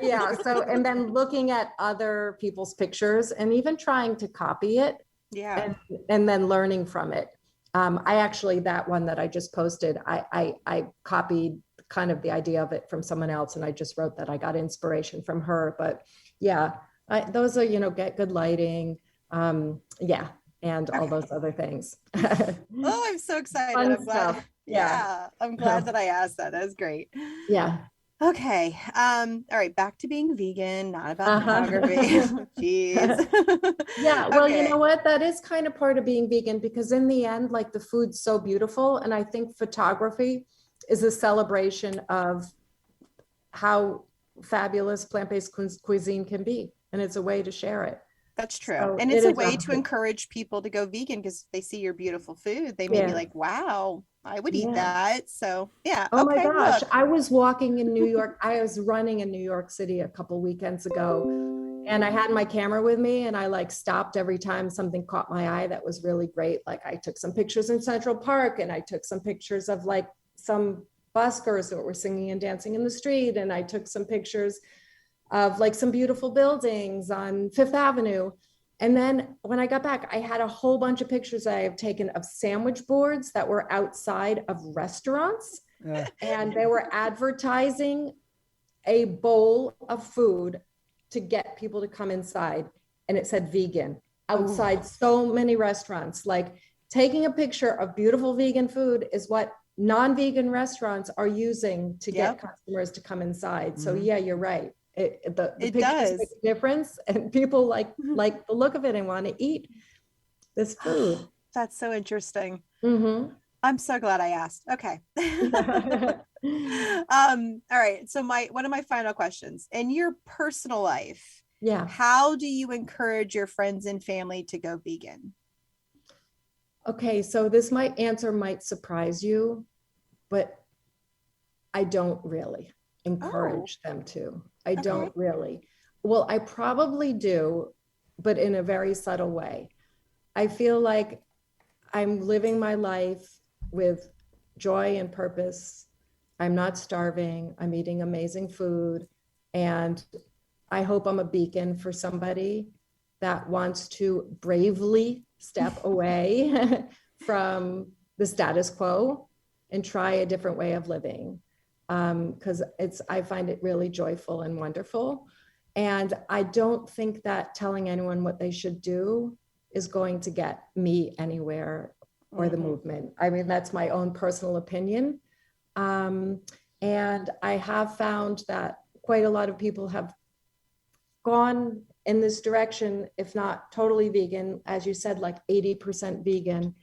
Speaker 3: Yeah. So, and then looking at other people's pictures and even trying to copy it.
Speaker 1: Yeah.
Speaker 3: And then learning from it. I actually, that one that I just posted, I copied kind of the idea of it from someone else. And I just wrote that I got inspiration from her. But yeah, those are, get good lighting. And all those other things.
Speaker 1: Oh, I'm so excited.
Speaker 3: Fun
Speaker 1: I'm glad.
Speaker 3: stuff.
Speaker 1: Yeah. I'm glad that I asked that. That was great.
Speaker 3: Yeah.
Speaker 1: Okay. All right. Back to being vegan, not about photography. Jeez.
Speaker 3: Yeah. Well, you know what? That is kind of part of being vegan, because in the end, like, the food's so beautiful. And I think photography is a celebration of how fabulous plant-based cuisine can be. And it's a way to share it.
Speaker 1: That's true.
Speaker 3: So
Speaker 1: and it's a way to encourage people to go vegan, because they see your beautiful food. They may be like, wow, I would eat that. So yeah.
Speaker 3: Oh my gosh. I was walking in New York. I was running in New York City a couple weekends ago, and I had my camera with me, and I stopped every time something caught my eye that was really great. Like, I took some pictures in Central Park, and I took some pictures of some buskers that were singing and dancing in the street. And I took some pictures of some beautiful buildings on Fifth Avenue. And then when I got back, I had a whole bunch of pictures I have taken of sandwich boards that were outside of restaurants. And they were advertising a bowl of food to get people to come inside. And it said vegan outside so many restaurants. Like, taking a picture of beautiful vegan food is what non-vegan restaurants are using to get customers to come inside. So yeah, you're right. The pictures
Speaker 1: does
Speaker 3: make a difference, and people like the look of it and want to eat this food.
Speaker 1: That's so interesting.
Speaker 3: I'm
Speaker 1: so glad I asked. Okay. All right. So one of my final questions: in your personal life, how do you encourage your friends and family to go vegan?
Speaker 3: Okay, so answer might surprise you, but I don't really encourage them to. I
Speaker 1: Okay.
Speaker 3: don't really. Well, I probably do, but in a very subtle way. I feel like I'm living my life with joy and purpose. I'm not starving. I'm eating amazing food. And I hope I'm a beacon for somebody that wants to bravely step away from the status quo and try a different way of living. Because I find it really joyful and wonderful. And I don't think that telling anyone what they should do is going to get me anywhere or the movement. I mean, that's my own personal opinion. And I have found that quite a lot of people have gone in this direction, if not totally vegan, as you said, like 80% vegan,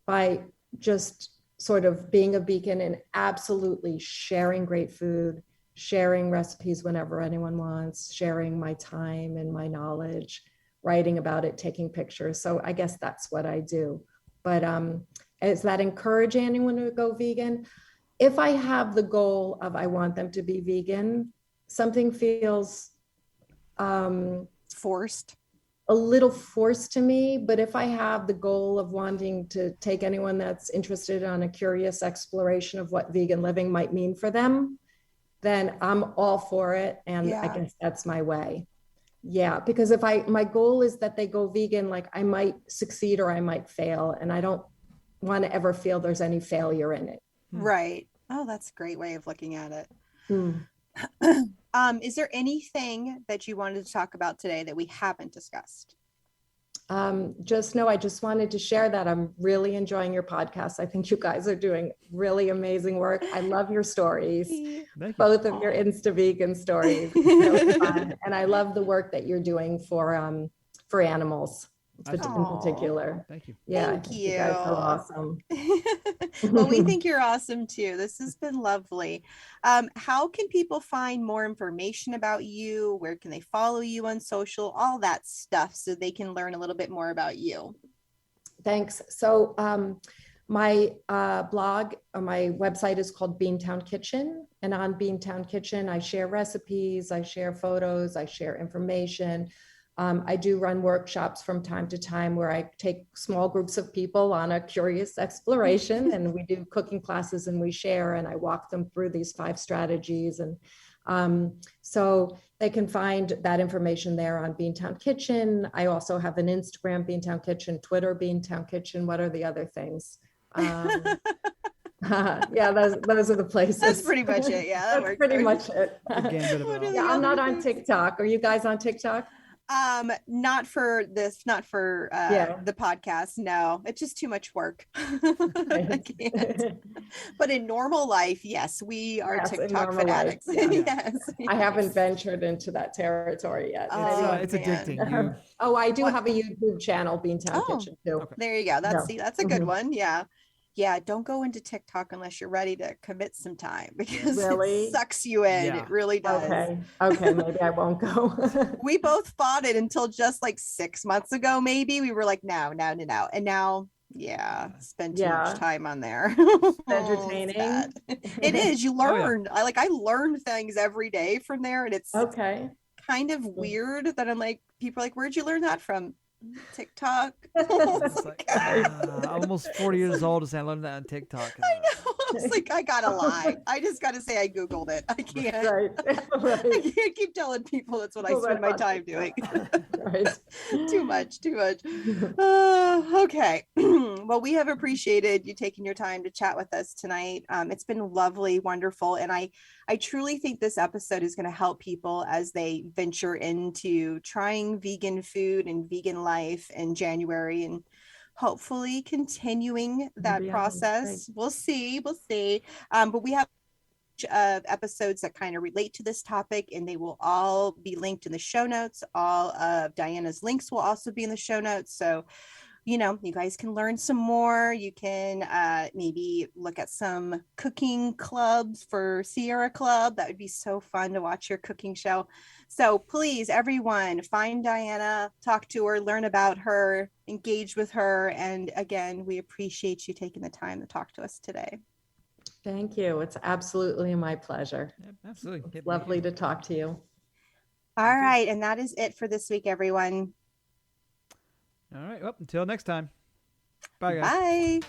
Speaker 3: by just sort of being a beacon and absolutely sharing great food, sharing recipes whenever anyone wants, sharing my time and my knowledge, writing about it, taking pictures. So I guess that's what I do. But is that encouraging anyone to go vegan? If I have the goal of I want them to be vegan, something feels
Speaker 1: forced,
Speaker 3: a little forced to me. But if I have the goal of wanting to take anyone that's interested on a curious exploration of what vegan living might mean for them, then I'm all for it. And I guess that's my way. Yeah, because if my goal is that they go vegan, like I might succeed or I might fail. And I don't want to ever feel there's any failure in it.
Speaker 1: Right. Oh, that's a great way of looking at it. Is there anything that you wanted to talk about today that we haven't discussed?
Speaker 3: I just wanted to share that I'm really enjoying your podcast. I think you guys are doing really amazing work. I love your stories, both of your Insta Vegan stories. Really fun. And I love the work that you're doing for animals in particular.
Speaker 2: Thank you.
Speaker 3: Yeah,
Speaker 1: Thank you.
Speaker 3: You guys are awesome.
Speaker 1: Well, we think you're awesome too. This has been lovely. How can people find more information about you? Where can they follow you on social? All that stuff so they can learn a little bit more about you.
Speaker 3: Thanks. So my blog or my website is called Beantown Kitchen. And on Beantown Kitchen, I share recipes, I share photos, I share information. I do run workshops from time to time where I take small groups of people on a curious exploration and we do cooking classes and we share and I walk them through these 5 strategies. And so they can find that information there on Beantown Kitchen. I also have an Instagram, Beantown Kitchen, Twitter, Beantown Kitchen. What are the other things? Yeah, those are the places.
Speaker 1: That's pretty much it. Yeah, that
Speaker 3: That's pretty much it. Yeah, I'm not on TikTok. Are you guys on TikTok?
Speaker 1: Not for the podcast. No, it's just too much work. I can't. But in normal life, yes, we are TikTok fanatics. Yes.
Speaker 3: I haven't ventured into that territory yet.
Speaker 2: It's addicting.
Speaker 3: I do have a YouTube channel, Beantown Kitchen too.
Speaker 1: Okay. There you go. That's a good one. Yeah, don't go into TikTok unless you're ready to commit some time because it sucks you in. Yeah. It really does.
Speaker 3: Okay, maybe I won't go.
Speaker 1: We both fought it until just like 6 months ago, maybe. We were like, no. And now, spend too much time on there.
Speaker 3: Entertaining.
Speaker 1: It is. You learn. I learn things every day from there, and it's kind of weird that I'm like, people are like, where'd you learn that from? TikTok.
Speaker 2: I'm almost 40 years old and I learned that on TikTok.
Speaker 1: I know. I was like, I gotta lie. I just gotta say I Googled it. I can't. Right. I can't keep telling people that's what I spend my time doing. Too much. Okay. Well, we have appreciated you taking your time to chat with us tonight. It's been lovely, wonderful. And I truly think this episode is going to help people as they venture into trying vegan food and vegan life in January and hopefully continuing that process. We'll see. But we have episodes that kind of relate to this topic and they will all be linked in the show notes. All of Diana's links will also be in the show notes. So you guys can learn some more. You can maybe look at some cooking clubs for Sierra Club. That would be so fun to watch your cooking show. So please, everyone, find Diana, talk to her, learn about her, engage with her. And again, we appreciate you taking the time to talk to us today.
Speaker 3: Thank you. It's absolutely my pleasure.
Speaker 2: Yep, absolutely.
Speaker 3: It's lovely to talk to you.
Speaker 1: All right. And that is it for this week, everyone.
Speaker 2: All right. Well, until next time. Bye, guys.
Speaker 1: Bye.